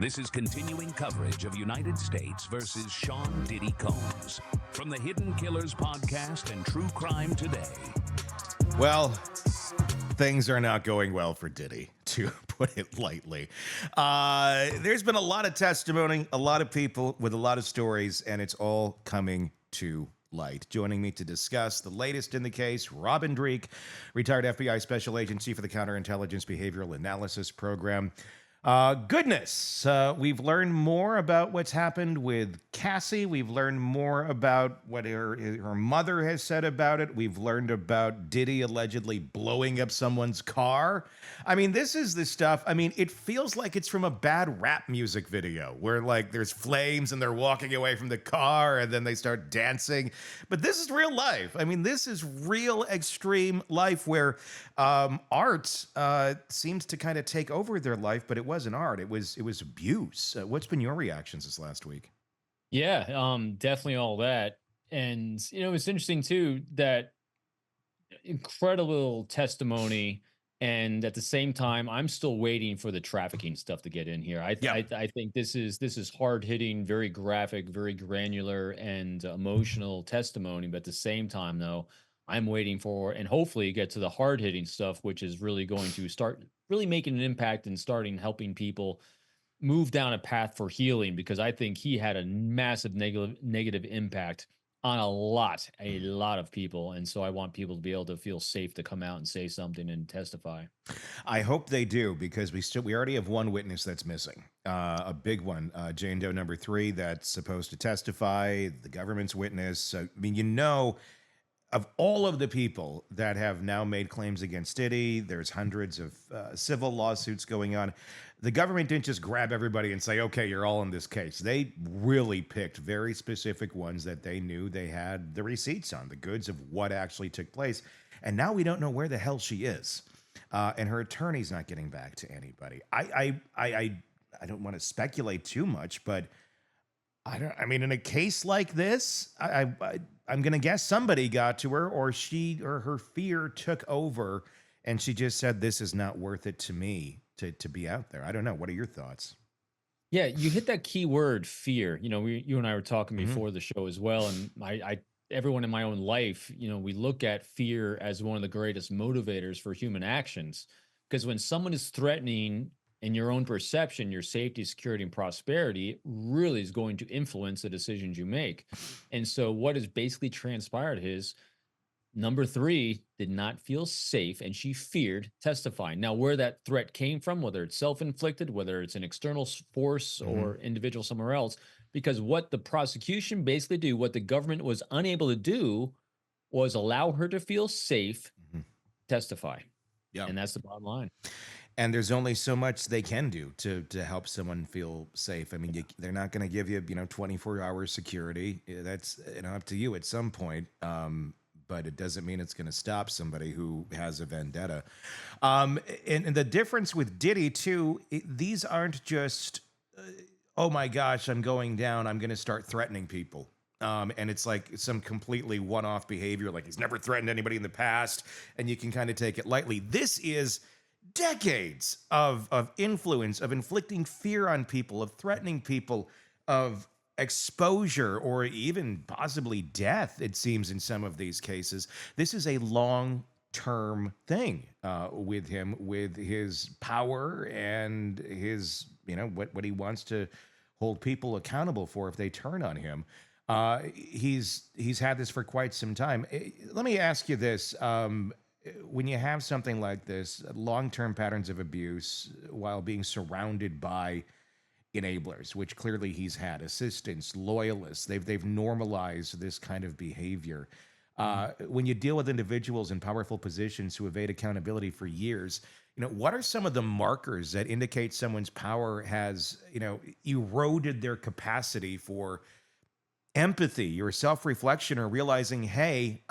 This is continuing coverage of United States versus Sean Diddy Combs from the Hidden Killers podcast and True Crime Today. Well, things are not going well for Diddy, to put it lightly. There's been a lot of testimony, a lot of people with a lot of stories, and it's all coming to light. Joining me to discuss the latest in the case, Robin Dreeke, retired FBI Special Agent, Chief of the Counterintelligence Behavioral Analysis Program. Goodness, we've learned more about what's happened with Cassie. We've learned more about what her mother has said about it. We've learned about Diddy allegedly blowing up someone's car. I mean, this is the stuff. I mean, it feels like it's from a bad rap music video where like there's flames and they're walking away from the car and then they start dancing. But this is real life. I mean, this is real extreme life where art seems to kind of take over their life, but it wasn't art. It was abuse. What's been your reactions this last week? Yeah, definitely all that. And, it's interesting too, that incredible testimony. And at the same time, I'm still waiting for the trafficking stuff to get in here. I think this is hard hitting, very graphic, very granular and emotional testimony. But at the same time, though, I'm waiting for and hopefully get to the hard hitting stuff, which is really going to start really making an impact and starting helping people move down a path for healing, because I think he had a massive negative impact on a lot of people. And so I want people to be able to feel safe to come out and say something and testify. I hope they do, because we already have one witness that's missing, a big one, Jane Doe number 3, that's supposed to testify, the government's witness. I mean, of all of the people that have now made claims against Diddy, there's hundreds of civil lawsuits going on. The government didn't just grab everybody and say, okay, you're all in this case. They really picked very specific ones that they knew they had the receipts on, the goods of what actually took place. And now we don't know where the hell she is. And her attorney's not getting back to anybody. I don't want to speculate too much, but I mean, in a case like this, I'm going to guess somebody got to her, or her fear took over and she just said, this is not worth it to me to be out there. I don't know. What are your thoughts? Yeah, you hit that key word, fear. You and I were talking before the show as well. And everyone in my own life, we look at fear as one of the greatest motivators for human actions, because when someone is threatening, in your own perception, your safety, security, and prosperity really is going to influence the decisions you make. And so what has basically transpired is number 3 did not feel safe, and she feared testifying. Now, where that threat came from, whether it's self-inflicted, whether it's an external force or individual somewhere else, because what the prosecution basically do, what the government was unable to do, was allow her to feel safe, testify. Yeah. And that's the bottom line. And there's only so much they can do to help someone feel safe. I mean, they're not going to give you 24-hour security. That's up to you at some point. But it doesn't mean it's going to stop somebody who has a vendetta. And the difference with Diddy too, these aren't just, oh my gosh, I'm going down, I'm going to start threatening people. And it's like some completely one-off behavior, like he's never threatened anybody in the past, and you can kind of take it lightly. This is decades of influence, of inflicting fear on people, of threatening people, of exposure, or even possibly death, it seems, in some of these cases. This is a long-term thing with him, with his power and his, what he wants to hold people accountable for if they turn on him. He's had this for quite some time. Let me ask you this. When you have something like this, long-term patterns of abuse while being surrounded by enablers, which clearly he's had, assistants, loyalists, they've normalized this kind of behavior. When you deal with individuals in powerful positions who evade accountability for years, what are some of the markers that indicate someone's power has, eroded their capacity for empathy or self-reflection, or realizing, hey,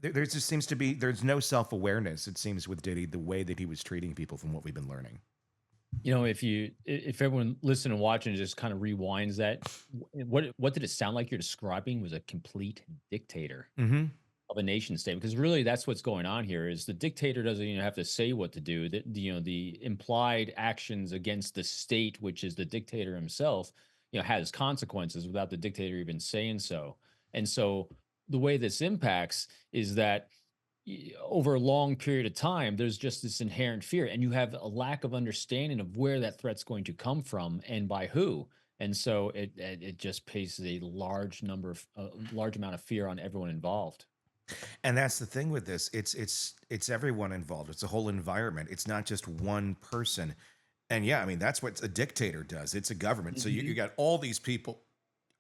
there just seems to be, there's no self-awareness, it seems, with Diddy, the way that he was treating people from what we've been learning. If everyone listening and watching just kind of rewinds that, what did it sound like you're describing was a complete dictator. of a nation state, because really that's what's going on here is the dictator doesn't even have to say what to do. The implied actions against the state, which is the dictator himself, has consequences without the dictator even saying so. And so the way this impacts is that over a long period of time, there's just this inherent fear, and you have a lack of understanding of where that threat's going to come from and by who. And so it just places a large amount of fear on everyone involved. And that's the thing with this. It's everyone involved. It's a whole environment. It's not just one person. And yeah, I mean, that's what a dictator does. It's a government. So you got all these people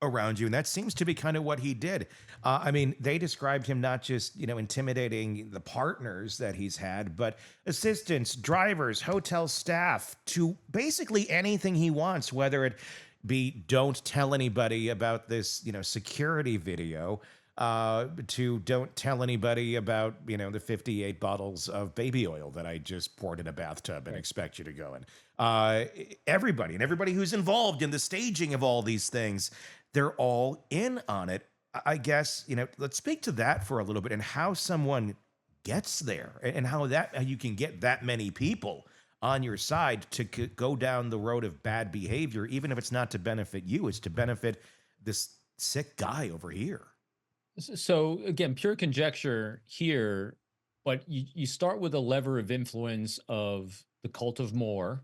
around you, and that seems to be kind of what he did. I mean, they described him not just intimidating the partners that he's had, but assistants, drivers, hotel staff, to basically anything he wants, whether it be don't tell anybody about this security video, to don't tell anybody about the 58 bottles of baby oil that I just poured in a bathtub and expect you to go in. Everybody who's involved in the staging of all these things, they're all in on it. I guess, let's speak to that for a little bit, and how someone gets there, and how you can get that many people on your side to go down the road of bad behavior, even if it's not to benefit you, it's to benefit this sick guy over here. So again, pure conjecture here, but you start with a lever of influence of the cult of more,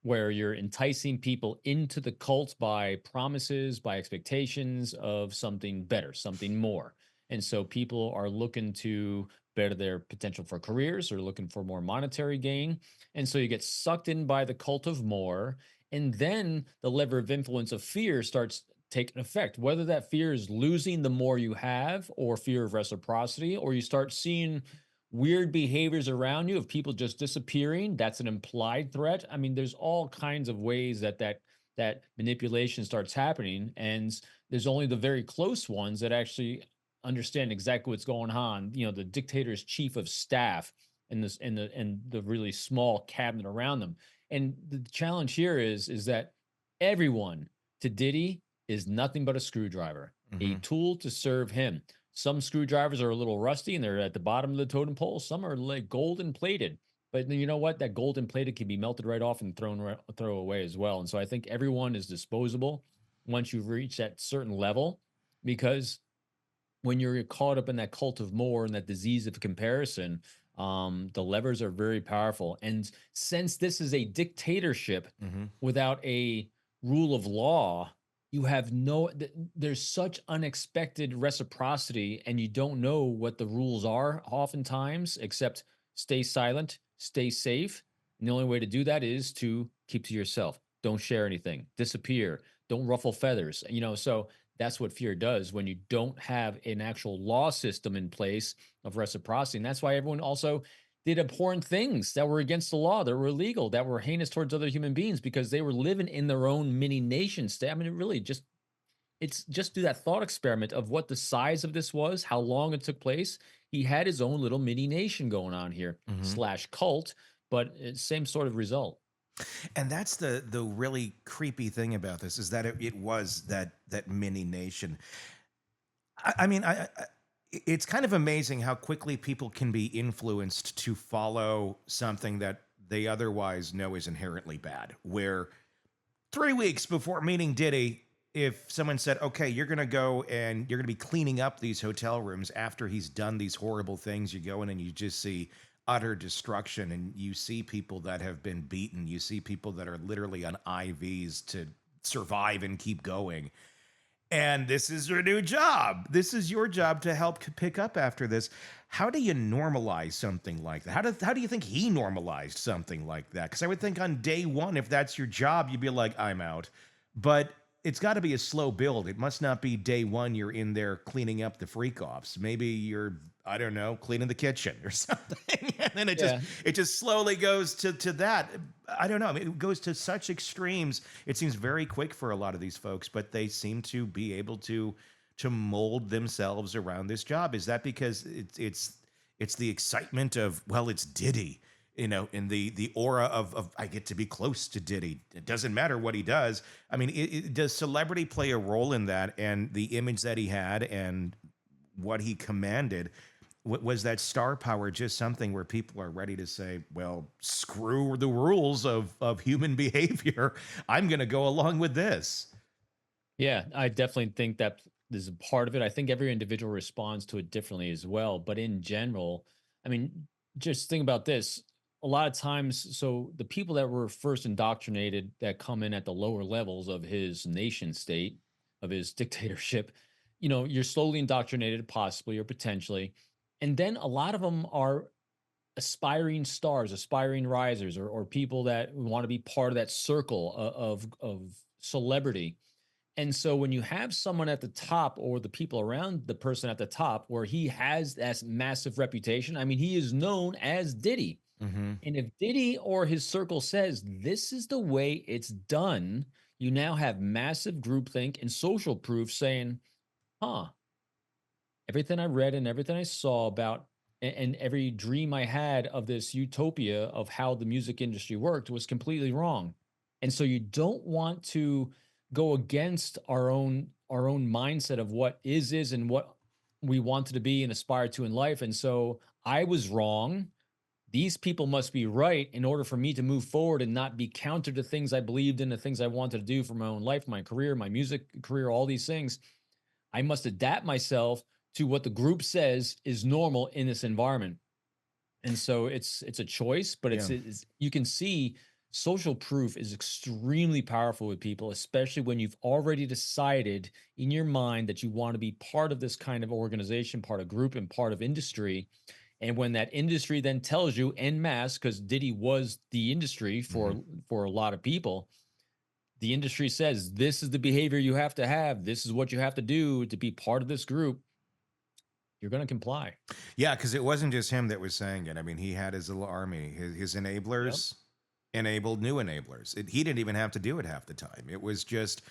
where you're enticing people into the cult by promises, by expectations of something better, something more. And so people are looking to better their potential for careers, or looking for more monetary gain. And so you get sucked in by the cult of more. And then the lever of influence of fear starts taking effect, whether that fear is losing the more you have, or fear of reciprocity, or you start seeing weird behaviors around you of people just disappearing. That's an implied threat. I mean, there's all kinds of ways that manipulation starts happening, and there's only the very close ones that actually understand exactly what's going on. The dictator's chief of staff and the really small cabinet around them. And the challenge here is that everyone to Diddy is nothing but a screwdriver, a tool to serve him. Some screwdrivers are a little rusty and they're at the bottom of the totem pole. Some are like golden plated, but you know what? That golden plated can be melted right off and throw away as well. And so I think everyone is disposable once you've reached that certain level, because when you're caught up in that cult of more and that disease of comparison, the levers are very powerful. And since this is a dictatorship without a rule of law, you have there's such unexpected reciprocity, and you don't know what the rules are oftentimes, except stay silent, stay safe. And the only way to do that is to keep to yourself. Don't share anything, disappear, don't ruffle feathers. So that's what fear does when you don't have an actual law system in place of reciprocity. And that's why everyone also did abhorrent things that were against the law, that were illegal, that were heinous towards other human beings, because they were living in their own mini nation state. I mean, it's just do that thought experiment of what the size of this was, how long it took place. He had his own little mini nation going on here, / cult, but same sort of result. And that's the really creepy thing about this, is that it was that mini nation. I mean, it's kind of amazing how quickly people can be influenced to follow something that they otherwise know is inherently bad. Where 3 weeks before meeting Diddy, if someone said, okay, you're going to go and you're going to be cleaning up these hotel rooms after he's done these horrible things, you go in and you just see utter destruction, and you see people that have been beaten. You see people that are literally on IVs to survive and keep going. And this is your new job. This is your job to help pick up after this. How do you normalize something like that? How do you think he normalized something like that? Because I would think on day one, if that's your job, you'd be like, I'm out. But it's got to be a slow build. It must not be day one you're in there cleaning up the freak-offs. Maybe you're, I don't know, cleaning the kitchen or something. And then it just slowly goes to that. I don't know. I mean, it goes to such extremes. It seems very quick for a lot of these folks, but they seem to be able to mold themselves around this job. Is that because it's the excitement of, well, it's Diddy, in the aura of I get to be close to Diddy. It doesn't matter what he does. I mean, does celebrity play a role in that, and the image that he had and what he commanded? was that star power just something where people are ready to say, well, screw the rules of human behavior. I'm going to go along with this. Yeah, I definitely think that is a part of it. I think every individual responds to it differently as well. But in general, I mean, just think about this. A lot of times, so the people that were first indoctrinated that come in at the lower levels of his nation state, of his dictatorship, you're slowly indoctrinated, possibly or potentially. And then a lot of them are aspiring stars, aspiring risers, or people that want to be part of that circle of celebrity. And so when you have someone at the top or the people around the person at the top where he has that massive reputation, I mean, he is known as Diddy. Mm-hmm. And if Diddy or his circle says this is the way it's done, you now have massive groupthink and social proof saying, huh, everything I read and everything I saw about and every dream I had of this utopia of how the music industry worked was completely wrong. And so you don't want to go against our own mindset of what is and what we wanted to be and aspire to in life. And so I was wrong. These people must be right in order for me to move forward and not be counter to things I believed in, the things I wanted to do for my own life, my career, my music career, all these things. I must adapt myself to what the group says is normal in this environment. And so it's a choice, but Yeah. it's you can see social proof is extremely powerful with people, especially when you've already decided in your mind that you want to be part of this kind of organization, part of group, and part of industry. And when that industry then tells you en masse, because Diddy was the industry Mm-hmm. for a lot of people, the industry says this is the behavior you have to have, this is what you have to do to be part of this group, you're going to comply. Yeah, because it wasn't just him that was saying it. I mean, he had his little army. His Yep. enablers enabled new enablers. He didn't even have to do it half the time. It was just,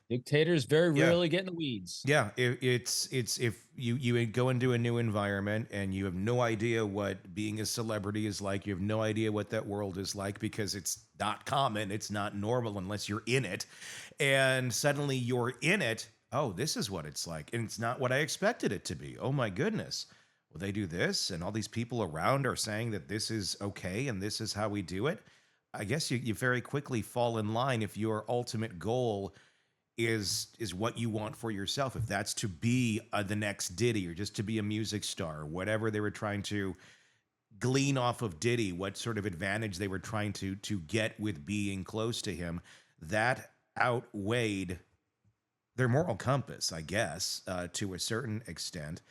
Dictators very yeah, rarely get in the weeds. yeah. It's if you go into a new environment and you have no idea what being a celebrity is like. You have no idea what that world is like because it's not common. It's not normal unless you're in it, and suddenly you're in it. Oh, this is what it's like, and it's not what I expected it to be. Oh my goodness. Well, they do this, and all these people around are saying that this is okay and this is how we do it. I guess you very quickly fall in line if your ultimate goal is what you want for yourself. If that's to be the next Diddy or just to be a music star, or whatever they were trying to glean off of Diddy, what sort of advantage they were trying to get with being close to him, that outweighed their moral compass, I guess, to a certain extent.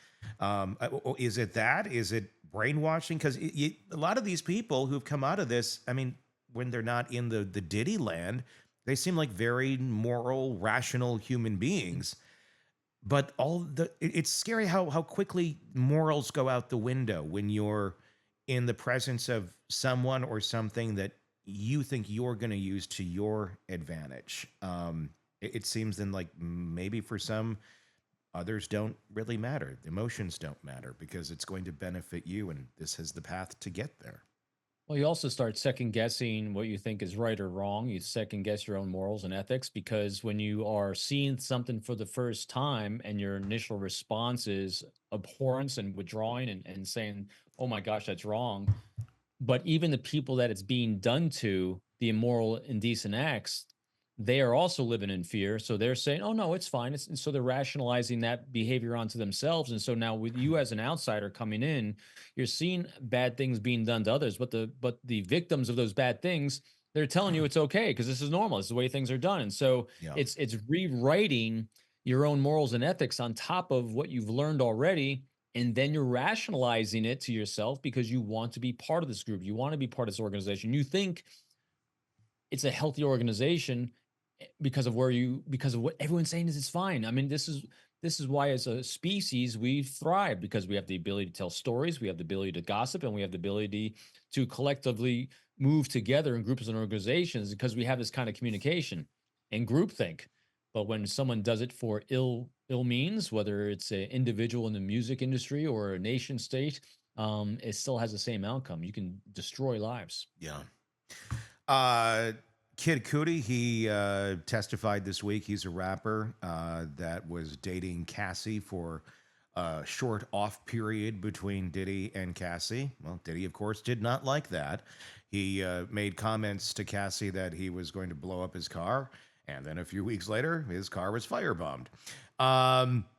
Is it that? Is it brainwashing? Because a lot of these people who've come out of this, I mean, when they're not in the Diddy land, they seem like very moral, rational human beings. But it's scary how quickly morals go out the window when you're in the presence of someone or something that you think you're going to use to your advantage. It seems then like maybe for some others don't really matter. Emotions don't matter because it's going to benefit you, and this is the path to get there. Well, you also start second guessing what you think is right or wrong. You second guess your own morals and ethics because when you are seeing something for the first time and your initial response is abhorrence and withdrawing and saying, oh my gosh, that's wrong. But even the people that it's being done to, the immoral, indecent acts, they are also living in fear. So they're saying, oh, no, it's fine. And so they're rationalizing that behavior onto themselves. And so now with you as an outsider coming in, you're seeing bad things being done to others, but the victims of those bad things, they're telling you it's okay because this is normal. This is the way things are done. And so Yeah. it's rewriting your own morals and ethics on top of what you've learned already, and then you're rationalizing it to yourself because you want to be part of this group. You want to be part of this organization. You think it's a healthy organization because of what everyone's saying is it's fine. I mean, this is why as a species we thrive because we have the ability to tell stories, we have the ability to gossip, and we have the ability to collectively move together in groups and organizations because we have this kind of communication and groupthink. But when someone does it for ill means, whether it's an individual in the music industry or a nation state, it still has the same outcome. You can destroy lives. Yeah. Uh, Kid Cudi, he testified this week. He's a rapper that was dating Cassie for short off period between Diddy and Cassie. Well, Diddy, of course, did not like that. He made comments to Cassie that he was going to blow up his car. And then a few weeks later, his car was firebombed.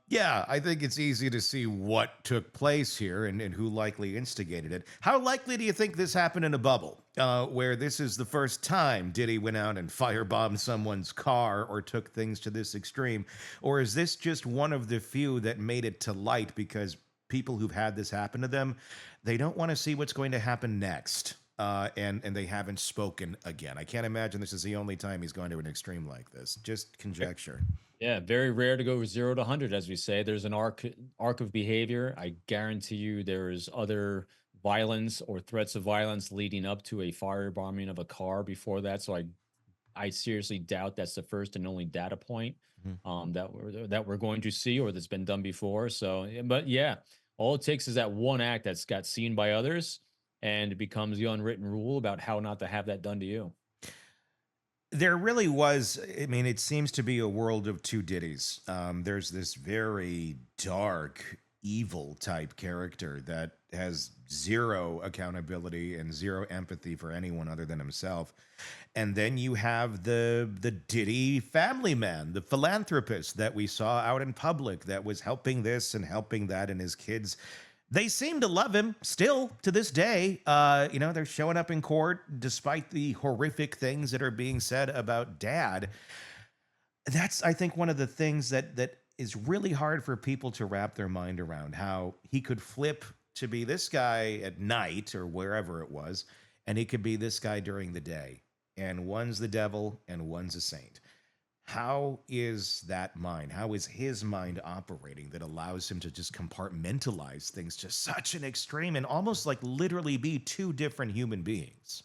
Yeah, I think it's easy to see what took place here and who likely instigated it. How likely do you think this happened in a bubble, where this is the first time Diddy went out and firebombed someone's car or took things to this extreme? Or is this just one of the few that made it to light because people who've had this happen to them, they don't want to see what's going to happen next? And they haven't spoken again. I can't imagine this is the only time he's gone to an extreme like this. Just conjecture. Yeah, very rare to go 0 to 100, as we say. There's an arc of behavior. I guarantee you there's other violence or threats of violence leading up to a firebombing of a car before that. So I seriously doubt that's the first and only data point that we're going to see or that's been done before. So, but yeah, all it takes is that one act that's got seen by others, and it becomes the unwritten rule about how not to have that done to you. There really was. I mean, it seems to be a world of two Diddies. There's this very dark, evil type character that has zero accountability and zero empathy for anyone other than himself. And then you have the Diddy family man, the philanthropist that we saw out in public that was helping this and helping that, and his kids, they seem to love him still to this day. They're showing up in court despite the horrific things that are being said about dad. That's, I think, one of the things that is really hard for people to wrap their mind around, how he could flip to be this guy at night or wherever it was, and he could be this guy during the day. And one's the devil and one's a saint. How is that mind? How is his mind operating that allows him to just compartmentalize things to such an extreme and almost like literally be two different human beings?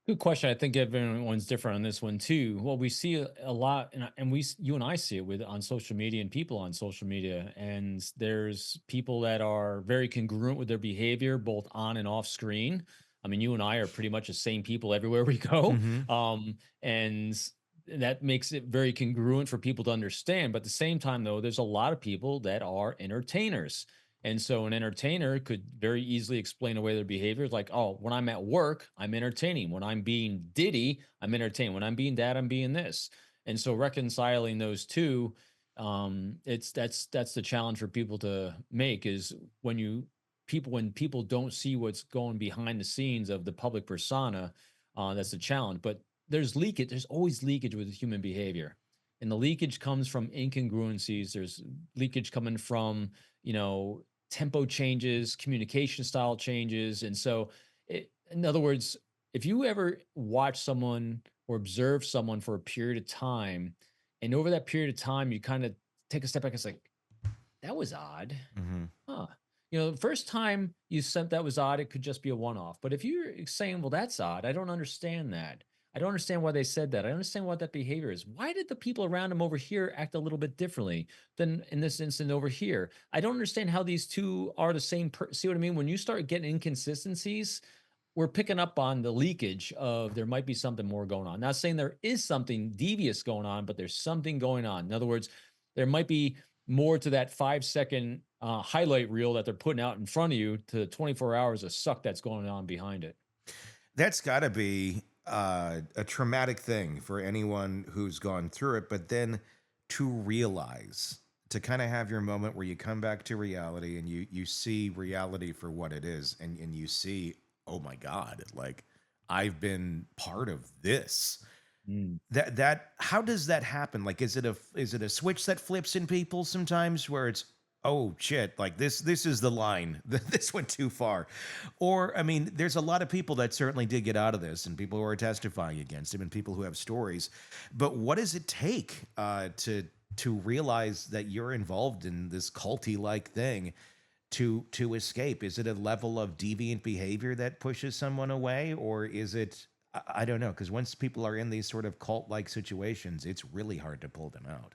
Good question. I think everyone's different on this one too. Well, we see a lot, and you and I see it on social media and people on social media. And there's people that are very congruent with their behavior, both on and off screen. I mean, you and I are pretty much the same people everywhere we go, and that makes it very congruent for people to understand. But at the same time, though, there's a lot of people that are entertainers. And so an entertainer could very easily explain away their behaviors like, oh, when I'm at work, I'm entertaining. When I'm being Diddy, I'm entertaining. When I'm being dad, I'm being this. And so reconciling those two, that's the challenge for people to make, is when people don't see what's going behind the scenes of the public persona, that's the challenge. But there's leakage. There's always leakage with human behavior. And the leakage comes from incongruencies. There's leakage coming from, tempo changes, communication style changes. And so, in other words, if you ever watch someone or observe someone for a period of time, and over that period of time, you kind of take a step back and it's like, that was odd. Huh. The first time you said that was odd, it could just be a one-off. But if you're saying, well, that's odd, I don't understand that. I don't understand why they said that. I understand what that behavior is. Why did the people around him over here act a little bit differently than in this instant over here? I don't understand how these two are the same. See what I mean? When you start getting inconsistencies, we're picking up on the leakage of there might be something more going on. Not saying there is something devious going on, but there's something going on. In other words, there might be more to that 5-second highlight reel that they're putting out in front of you to 24 hours of suck that's going on behind it. That's got to be a traumatic thing for anyone who's gone through it, but then to realize, to kind of have your moment where you come back to reality and you see reality for what it is, and you see, oh my God, like I've been part of this. That how does that happen? Like, is it a switch that flips in people sometimes where it's, oh shit, like this is the line. This went too far. Or, I mean, there's a lot of people that certainly did get out of this, and people who are testifying against him, and people who have stories. But what does it take to realize that you're involved in this culty like thing to escape? Is it a level of deviant behavior that pushes someone away, or is it, I don't know, because once people are in these sort of cult like situations, it's really hard to pull them out.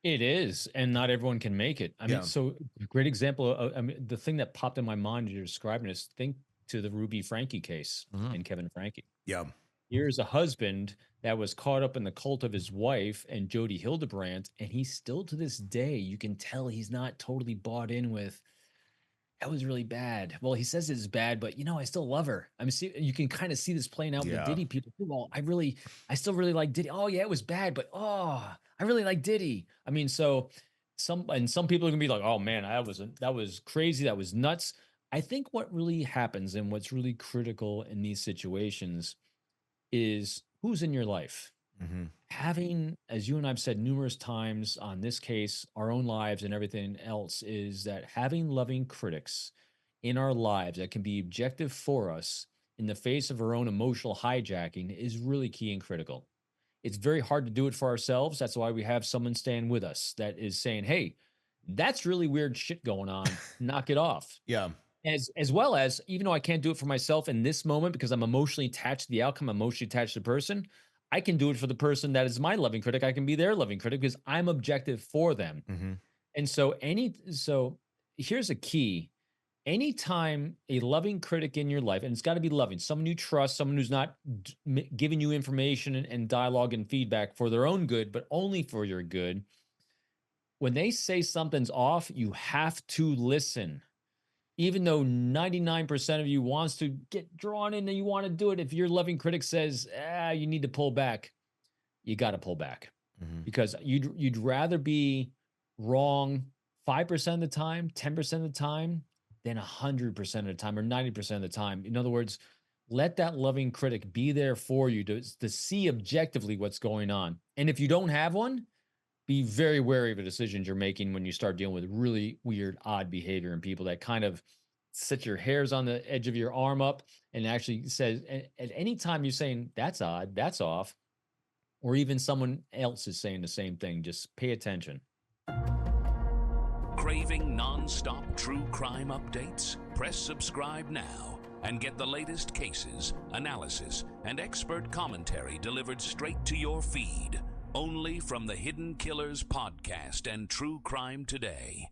It is, and not everyone can make it. I mean, Yeah. so great example. I mean, the thing that popped in my mind as you're describing is think to the Ruby Frankie case and Kevin Frankie. Yeah. Here's a husband that was caught up in the cult of his wife and Jodi Hildebrandt, and he still to this day, you can tell he's not totally bought in with, that was really bad. Well, he says it's bad, but I still love her. I mean, see, you can kind of see this playing out with the Diddy people too. Well, I still really like Diddy. Oh yeah, it was bad, but I really like Diddy. I mean, so some people are gonna be like, oh man, that was crazy, that was nuts. I think what really happens and what's really critical in these situations is who's in your life. Mm-hmm. Having, as you and I've said numerous times on this case, our own lives and everything else, is that having loving critics in our lives that can be objective for us in the face of our own emotional hijacking is really key and critical. It's very hard to do it for ourselves. That's why we have someone staying with us that is saying, hey, that's really weird shit going on. Knock it off. Yeah. As well as, even though I can't do it for myself in this moment because I'm emotionally attached to the outcome, emotionally attached to the person, I can do it for the person that is my loving critic. I can be their loving critic because I'm objective for them. Mm-hmm. And so here's a key. Anytime a loving critic in your life, and it's got to be loving, someone you trust, someone who's not giving you information and dialogue and feedback for their own good, but only for your good. When they say something's off, you have to listen. Even though 99% of you wants to get drawn in and you want to do it, if your loving critic says, you need to pull back, you got to pull back. Mm-hmm. Because you'd rather be wrong 5% of the time, 10% of the time, than 100% of the time or 90% of the time. In other words, let that loving critic be there for you to see objectively what's going on. And if you don't have one, be very wary of the decisions you're making when you start dealing with really weird, odd behavior in people that kind of set your hairs on the edge of your arm up and actually says, at any time you're saying, that's odd, that's off, or even someone else is saying the same thing, just pay attention. Craving non-stop true crime updates? Press subscribe now and get the latest cases, analysis, and expert commentary delivered straight to your feed. Only from the Hidden Killers podcast and True Crime Today.